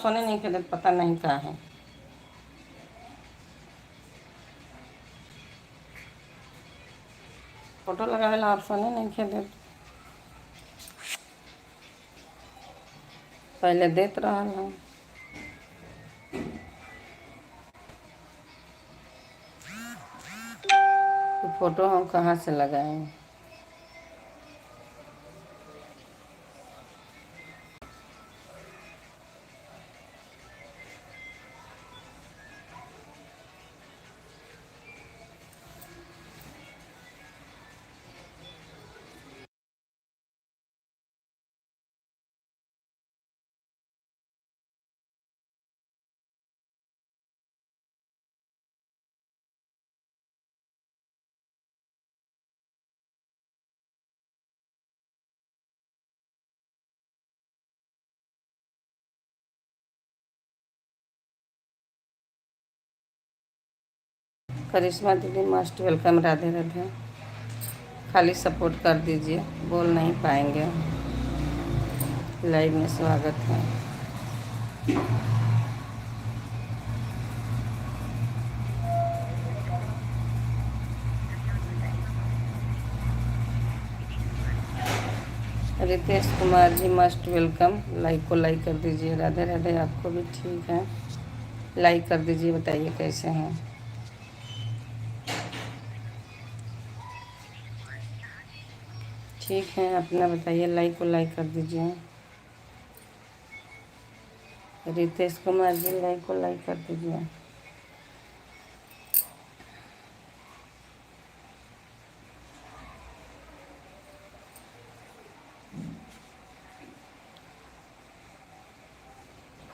सोने नहीं के देते, पता नहीं क्या है। फोटो लगावेला आप सोने नहीं के देते, पहले देत रहल हम। तो फोटो हम कहाँ से लगाएं। करिश्मा दीदी मस्ट वेलकम, राधे राधे। खाली सपोर्ट कर दीजिए, बोल नहीं पाएंगे। लाइव में स्वागत है। Ritesh Kumar ji must welcome, like को लाइक कर दीजिए। राधे राधे, आपको भी ठीक है, लाइक कर दीजिए। बताइए कैसे हैं। ठीक है, अपना बताइए, लाइक को लाइक कर दीजिए। रितेश कुमार जी लाइक को लाइक कर दीजिए।